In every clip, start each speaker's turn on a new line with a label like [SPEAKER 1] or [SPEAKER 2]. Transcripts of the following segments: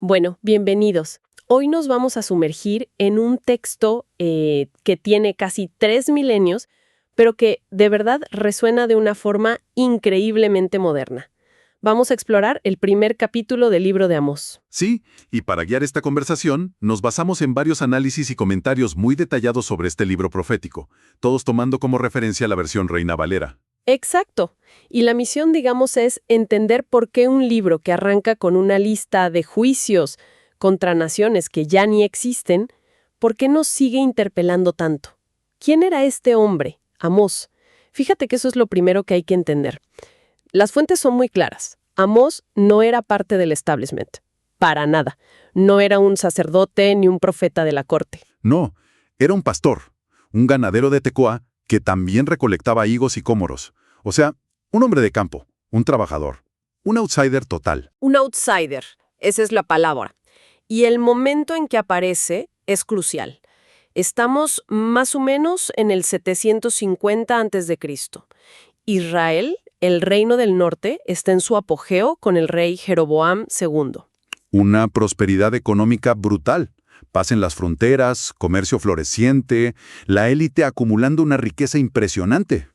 [SPEAKER 1] Bueno, bienvenidos. Hoy nos vamos a sumergir en un texto que tiene casi 3 milenios, pero que de verdad resuena de una forma increíblemente moderna. Vamos a explorar el primer capítulo del libro de Amós.
[SPEAKER 2] Sí, y para guiar esta conversación, nos basamos en varios análisis y comentarios muy detallados sobre este libro profético, todos tomando como referencia la versión Reina Valera.
[SPEAKER 1] Exacto. Y la misión, digamos, es entender por qué un libro que arranca con una lista de juicios contra naciones que ya ni existen, ¿por qué nos sigue interpelando tanto? ¿Quién era este hombre, Amós? Fíjate que eso es lo primero que hay que entender. Las fuentes son muy claras. Amós no era parte del establishment. Para nada. No era un sacerdote ni un profeta de la corte.
[SPEAKER 2] No, era un pastor, un ganadero de Tecoa que también recolectaba higos y cómoros. O sea, un hombre de campo, un trabajador, un outsider total.
[SPEAKER 1] Un outsider, esa es la palabra. Y el momento en que aparece es crucial. Estamos más o menos en el 750 a.C. Israel, el reino del norte, está en su apogeo con el rey Jeroboam II.
[SPEAKER 2] Una prosperidad económica brutal. Paz en las fronteras, comercio floreciente, la élite acumulando una riqueza impresionante.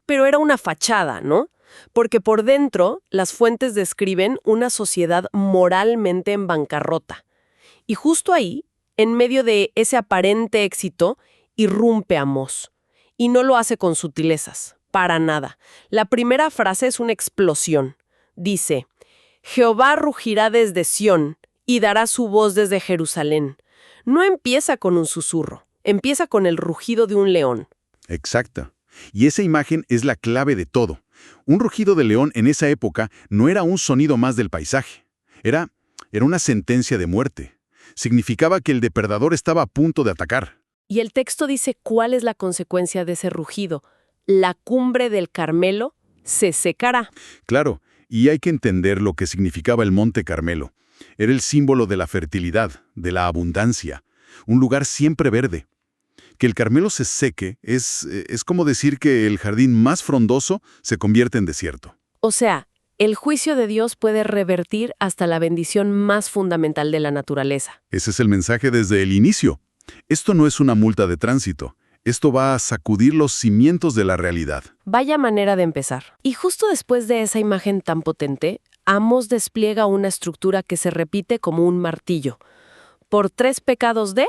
[SPEAKER 1] Pero era una fachada, ¿no? Porque por dentro las fuentes describen una sociedad moralmente en bancarrota. Y justo ahí, en medio de ese aparente éxito, irrumpe Amós. Y no lo hace con sutilezas, para nada. La primera frase es una explosión. Dice, Jehová rugirá desde Sión y dará su voz desde Jerusalén. No empieza con un susurro, empieza con el rugido de un león.
[SPEAKER 2] Exacto. Y esa imagen es la clave de todo. Un rugido de león en esa época no era un sonido más del paisaje. Era una sentencia de muerte. Significaba que el depredador estaba a punto de atacar.
[SPEAKER 1] Y el texto dice cuál es la consecuencia de ese rugido. La cumbre del Carmelo se secará.
[SPEAKER 2] Claro, y hay que entender lo que significaba el Monte Carmelo. Era el símbolo de la fertilidad, de la abundancia, un lugar siempre verde. Que el Carmelo se seque es como decir que el jardín más frondoso se convierte en desierto.
[SPEAKER 1] O sea, el juicio de Dios puede revertir hasta la bendición más fundamental de la naturaleza.
[SPEAKER 2] Ese es el mensaje desde el inicio. Esto no es una multa de tránsito. Esto va a sacudir los cimientos de la realidad.
[SPEAKER 1] Vaya manera de empezar. Y justo después de esa imagen tan potente, Amós despliega una estructura que se repite como un martillo. Por 3 pecados de,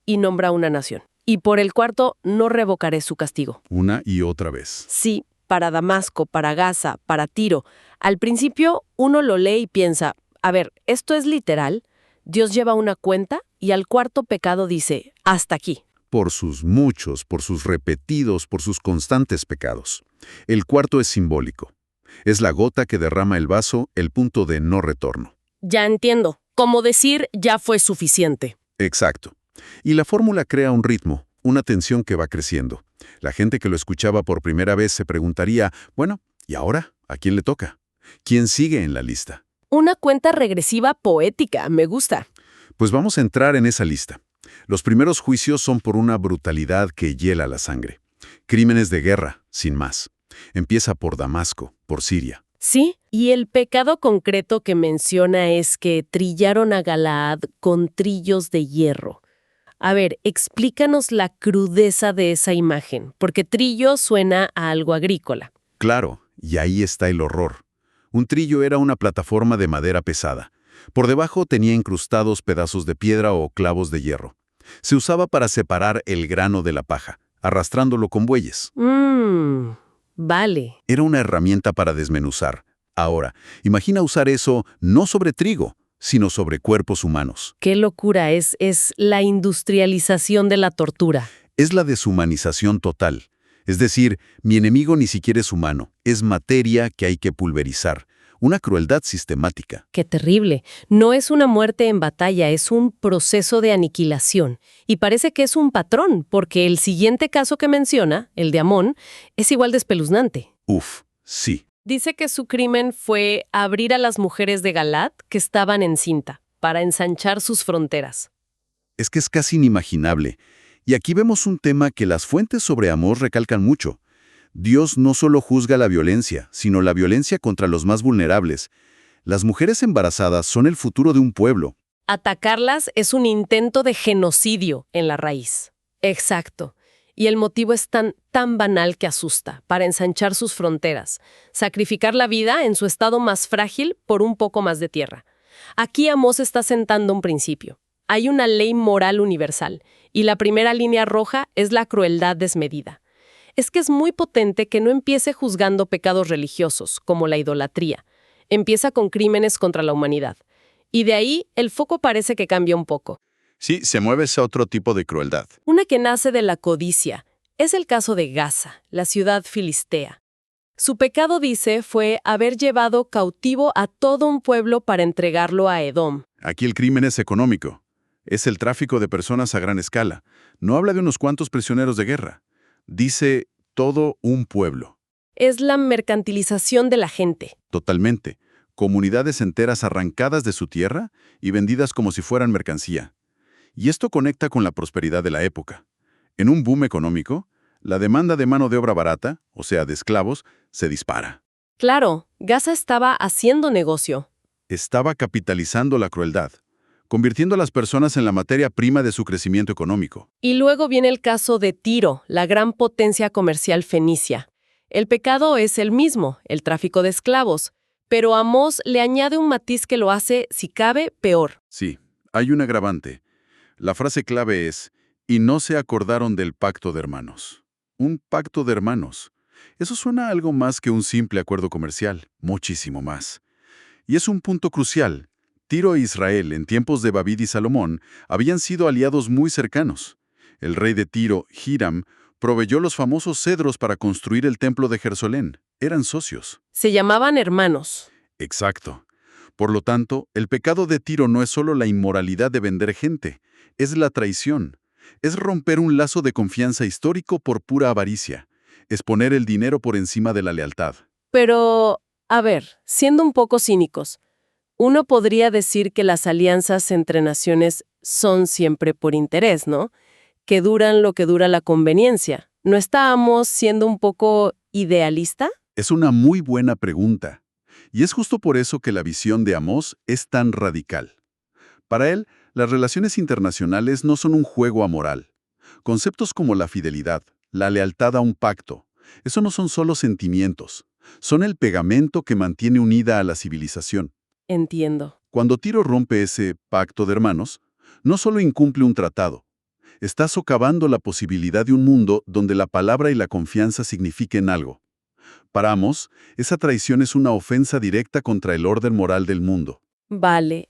[SPEAKER 1] y nombra una nación. Y por el 4, no revocaré su castigo.
[SPEAKER 2] Una y otra vez.
[SPEAKER 1] Sí, para Damasco, para Gaza, para Tiro. Al principio, uno lo lee y piensa, a ver, ¿esto es literal? Dios lleva una cuenta y al 4 pecado dice, hasta aquí.
[SPEAKER 2] Por sus muchos, por sus repetidos, por sus constantes pecados. El 4 es simbólico. Es la gota que derrama el vaso, el punto de no retorno.
[SPEAKER 1] Ya entiendo. Como decir, ya fue suficiente.
[SPEAKER 2] Exacto. Y la fórmula crea un ritmo, una tensión que va creciendo. La gente que lo escuchaba por primera vez se preguntaría, bueno, ¿y ahora? ¿A quién le toca? ¿Quién sigue en la lista?
[SPEAKER 1] Una cuenta regresiva poética, me gusta.
[SPEAKER 2] Pues vamos a entrar en esa lista. Los primeros juicios son por una brutalidad que hiela la sangre. Crímenes de guerra, sin más. Empieza por Damasco, por Siria.
[SPEAKER 1] Sí, y el pecado concreto que menciona es que trillaron a Galaad con trillos de hierro. A ver, explícanos la crudeza de esa imagen, porque trillo suena a algo agrícola.
[SPEAKER 2] Claro, y ahí está el horror. Un trillo era una plataforma de madera pesada. Por debajo tenía incrustados pedazos de piedra o clavos de hierro. Se usaba para separar el grano de la paja, arrastrándolo con bueyes.
[SPEAKER 1] Vale.
[SPEAKER 2] Era una herramienta para desmenuzar. Ahora, imagina usar eso no sobre trigo, sino sobre cuerpos humanos.
[SPEAKER 1] Qué locura, es la industrialización de la tortura.
[SPEAKER 2] Es la deshumanización total. Es decir, mi enemigo ni siquiera es humano, es materia que hay que pulverizar. Una crueldad sistemática.
[SPEAKER 1] Qué terrible. No es una muerte en batalla, es un proceso de aniquilación. Y parece que es un patrón, porque el siguiente caso que menciona, el de Amón, es igual de espeluznante.
[SPEAKER 2] Uf, sí.
[SPEAKER 1] Dice que su crimen fue abrir a las mujeres de Galaad que estaban encinta, para ensanchar sus fronteras.
[SPEAKER 2] Es que es casi inimaginable. Y aquí vemos un tema que las fuentes sobre Amós recalcan mucho. Dios no solo juzga la violencia, sino la violencia contra los más vulnerables. Las mujeres embarazadas son el futuro de un pueblo,
[SPEAKER 1] Atacarlas es un intento de genocidio en la raíz. Exacto. Y el motivo es tan banal que asusta, para ensanchar sus fronteras, sacrificar la vida en su estado más frágil por un poco más de tierra. Aquí Amós está sentando un principio. Hay una ley moral universal, y la primera línea roja es la crueldad desmedida. Es que es muy potente que no empiece juzgando pecados religiosos, como la idolatría. Empieza con crímenes contra la humanidad. Y de ahí el foco parece que cambia un poco.
[SPEAKER 2] Sí, se mueve ese otro tipo de crueldad.
[SPEAKER 1] Una que nace de la codicia. Es el caso de Gaza, la ciudad filistea. Su pecado, dice, fue haber llevado cautivo a todo un pueblo para entregarlo a Edom.
[SPEAKER 2] Aquí el crimen es económico. Es el tráfico de personas a gran escala. No habla de unos cuantos prisioneros de guerra. Dice todo un pueblo.
[SPEAKER 1] Es la mercantilización de la gente.
[SPEAKER 2] Totalmente. Comunidades enteras arrancadas de su tierra y vendidas como si fueran mercancía. Y esto conecta con la prosperidad de la época. En un boom económico, la demanda de mano de obra barata, o sea, de esclavos, se dispara.
[SPEAKER 1] Claro, Gaza estaba haciendo negocio.
[SPEAKER 2] Estaba capitalizando la crueldad, convirtiendo a las personas en la materia prima de su crecimiento económico.
[SPEAKER 1] Y luego viene el caso de Tiro, la gran potencia comercial fenicia. El pecado es el mismo, el tráfico de esclavos, pero Amós le añade un matiz que lo hace, si cabe, peor.
[SPEAKER 2] Sí, hay un agravante. La frase clave es, y no se acordaron del pacto de hermanos. Un pacto de hermanos. Eso suena a algo más que un simple acuerdo comercial, muchísimo más. Y es un punto crucial. Tiro e Israel, en tiempos de David y Salomón, habían sido aliados muy cercanos. El rey de Tiro, Hiram, proveyó los famosos cedros para construir el templo de Jerusalén. Eran socios.
[SPEAKER 1] Se llamaban hermanos.
[SPEAKER 2] Exacto. Por lo tanto, el pecado de Tiro no es solo la inmoralidad de vender gente, es la traición. Es romper un lazo de confianza histórico por pura avaricia. Es poner el dinero por encima de la lealtad.
[SPEAKER 1] Pero, a ver, siendo un poco cínicos, uno podría decir que las alianzas entre naciones son siempre por interés, ¿no? Que duran lo que dura la conveniencia. ¿No estábamos siendo un poco idealista?
[SPEAKER 2] Es una muy buena pregunta. Y es justo por eso que la visión de Amós es tan radical. Para él, las relaciones internacionales no son un juego amoral. Conceptos como la fidelidad, la lealtad a un pacto, eso no son solo sentimientos, son el pegamento que mantiene unida a la civilización.
[SPEAKER 1] Entiendo.
[SPEAKER 2] Cuando Tiro rompe ese pacto de hermanos, no solo incumple un tratado, está socavando la posibilidad de un mundo donde la palabra y la confianza signifiquen algo. Para Amós, esa traición es una ofensa directa contra el orden moral del mundo.
[SPEAKER 1] Vale.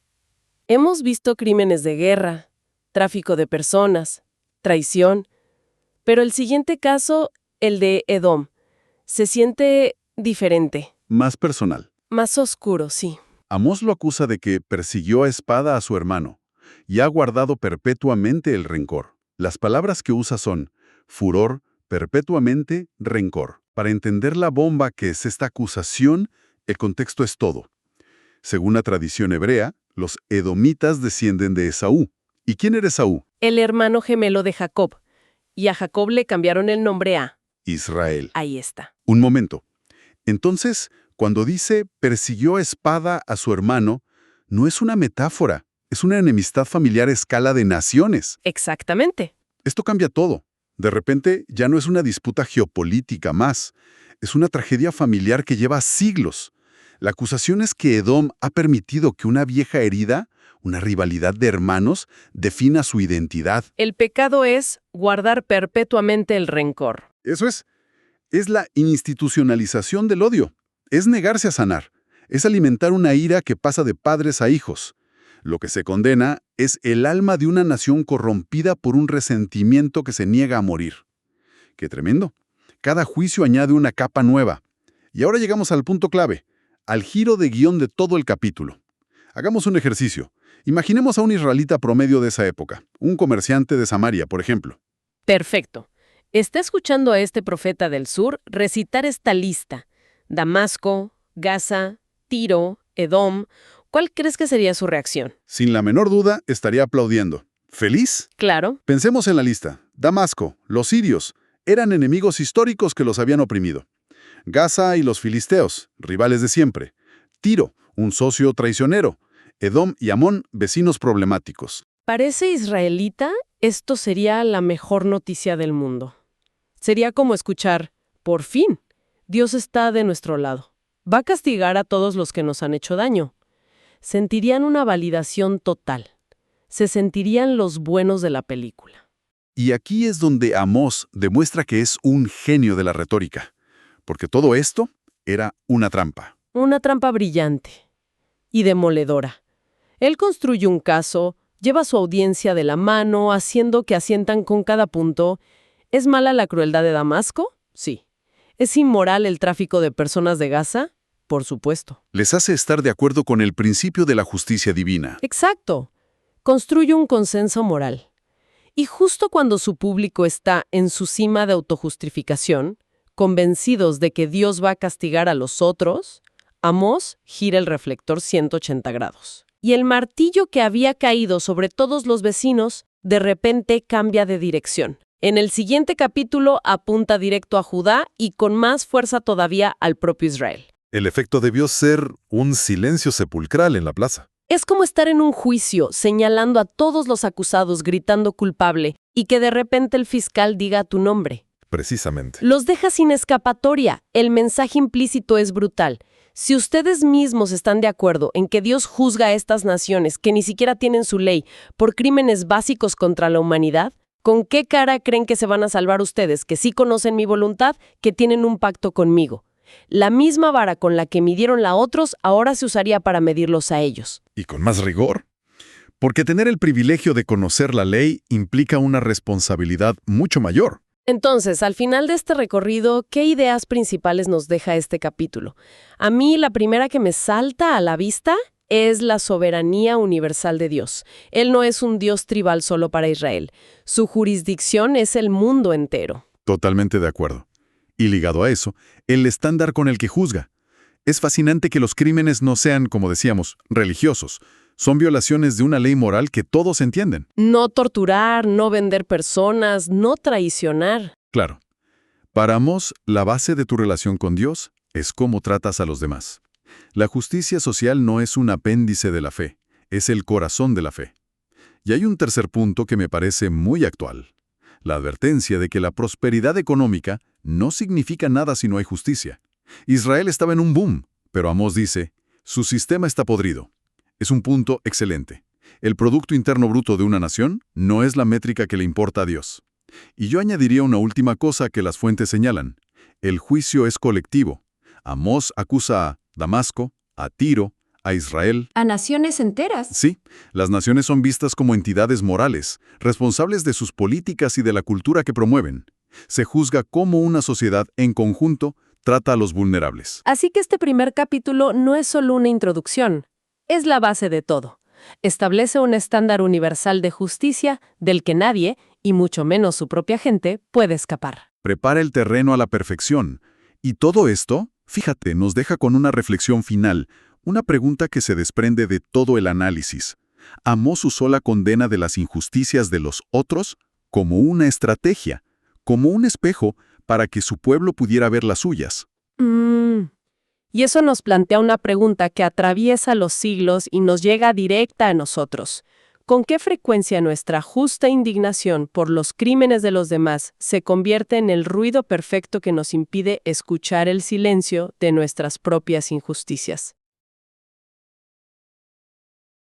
[SPEAKER 1] Hemos visto crímenes de guerra, tráfico de personas, traición, pero el siguiente caso, el de Edom, se siente diferente.
[SPEAKER 2] Más personal.
[SPEAKER 1] Más oscuro, sí.
[SPEAKER 2] Amós lo acusa de que persiguió a espada a su hermano y ha guardado perpetuamente el rencor. Las palabras que usa son furor, perpetuamente, rencor. Para entender la bomba que es esta acusación, el contexto es todo. Según la tradición hebrea, los edomitas descienden de Esaú. ¿Y quién era Esaú?
[SPEAKER 1] El hermano gemelo de Jacob. Y a Jacob le cambiaron el nombre a
[SPEAKER 2] Israel.
[SPEAKER 1] Ahí está.
[SPEAKER 2] Un momento. Entonces, cuando dice persiguió a espada a su hermano, no es una metáfora, es una enemistad familiar a escala de naciones.
[SPEAKER 1] Exactamente.
[SPEAKER 2] Esto cambia todo. De repente, ya no es una disputa geopolítica más, es una tragedia familiar que lleva siglos. La acusación es que Edom ha permitido que una vieja herida, una rivalidad de hermanos, defina su identidad.
[SPEAKER 1] El pecado es guardar perpetuamente el rencor.
[SPEAKER 2] Eso es la institucionalización del odio. Es negarse a sanar. Es alimentar una ira que pasa de padres a hijos. Lo que se condena es el alma de una nación corrompida por un resentimiento que se niega a morir. ¡Qué tremendo! Cada juicio añade una capa nueva. Y ahora llegamos al punto clave, al giro de guión de todo el capítulo. Hagamos un ejercicio. Imaginemos a un israelita promedio de esa época, un comerciante de Samaria, por ejemplo.
[SPEAKER 1] Perfecto. Está escuchando a este profeta del sur recitar esta lista. Damasco, Gaza, Tiro, Edom. ¿Cuál crees que sería su reacción?
[SPEAKER 2] Sin la menor duda, estaría aplaudiendo. ¿Feliz?
[SPEAKER 1] Claro.
[SPEAKER 2] Pensemos en la lista. Damasco, los sirios, eran enemigos históricos que los habían oprimido. Gaza y los filisteos, rivales de siempre. Tiro, un socio traicionero. Edom y Amón, vecinos problemáticos.
[SPEAKER 1] Parece israelita, esto sería la mejor noticia del mundo. Sería como escuchar, por fin, Dios está de nuestro lado. Va a castigar a todos los que nos han hecho daño. Sentirían una validación total. Se sentirían los buenos de la película.
[SPEAKER 2] Y aquí es donde Amós demuestra que es un genio de la retórica, porque todo esto era una trampa.
[SPEAKER 1] Una trampa brillante y demoledora. Él construye un caso, lleva a su audiencia de la mano, haciendo que asientan con cada punto. ¿Es mala la crueldad de Damasco? Sí. ¿Es inmoral el tráfico de personas de Gaza? Por supuesto.
[SPEAKER 2] Les hace estar de acuerdo con el principio de la justicia divina.
[SPEAKER 1] Exacto. Construye un consenso moral. Y justo cuando su público está en su cima de autojustificación, convencidos de que Dios va a castigar a los otros, Amós gira el reflector 180 grados. Y el martillo que había caído sobre todos los vecinos, de repente cambia de dirección. En el siguiente capítulo apunta directo a Judá y con más fuerza todavía al propio Israel.
[SPEAKER 3] El efecto debió ser un silencio sepulcral en la plaza.
[SPEAKER 1] Es como estar en un juicio, señalando a todos los acusados, gritando culpable, y que de repente el fiscal diga tu nombre.
[SPEAKER 3] Precisamente.
[SPEAKER 1] Los deja sin escapatoria. El mensaje implícito es brutal. Si ustedes mismos están de acuerdo en que Dios juzga a estas naciones que ni siquiera tienen su ley por crímenes básicos contra la humanidad, ¿con qué cara creen que se van a salvar ustedes, que sí conocen mi voluntad, que tienen un pacto conmigo? La misma vara con la que midieron a otros ahora se usaría para medirlos a ellos.
[SPEAKER 3] ¿Y con más rigor? Porque tener el privilegio de conocer la ley implica una responsabilidad mucho mayor.
[SPEAKER 1] Entonces, al final de este recorrido, ¿qué ideas principales nos deja este capítulo? A mí, la primera que me salta a la vista es la soberanía universal de Dios. Él no es un Dios tribal solo para Israel. Su jurisdicción es el mundo entero.
[SPEAKER 2] Totalmente de acuerdo. Y ligado a eso, el estándar con el que juzga. Es fascinante que los crímenes no sean, como decíamos, religiosos. Son violaciones de una ley moral que todos entienden.
[SPEAKER 1] No torturar, no vender personas, no traicionar.
[SPEAKER 2] Claro. Para Amós, la base de tu relación con Dios es cómo tratas a los demás. La justicia social no es un apéndice de la fe, es el corazón de la fe. Y hay un tercer punto que me parece muy actual. La advertencia de que la prosperidad económica no significa nada si no hay justicia. Israel estaba en un boom, pero Amós dice, su sistema está podrido. Es un punto excelente. El Producto Interno Bruto de una nación no es la métrica que le importa a Dios. Y yo añadiría una última cosa que las fuentes señalan. El juicio es colectivo. Amós acusa a Damasco, a Tiro, a Israel.
[SPEAKER 4] ¿A naciones enteras?
[SPEAKER 2] Sí, las naciones son vistas como entidades morales, responsables de sus políticas y de la cultura que promueven. Se juzga cómo una sociedad en conjunto trata a los vulnerables.
[SPEAKER 1] Así que este primer capítulo no es solo una introducción, es la base de todo. Establece un estándar universal de justicia del que nadie, y mucho menos su propia gente, puede escapar.
[SPEAKER 2] Prepara el terreno a la perfección. Y todo esto, fíjate, nos deja con una reflexión final, una pregunta que se desprende de todo el análisis. Amós usó la condena de las injusticias de los otros como una estrategia, como un espejo para que su pueblo pudiera ver las suyas.
[SPEAKER 1] Y eso nos plantea una pregunta que atraviesa los siglos y nos llega directa a nosotros. ¿Con qué frecuencia nuestra justa indignación por los crímenes de los demás se convierte en el ruido perfecto que nos impide escuchar el silencio de nuestras propias injusticias?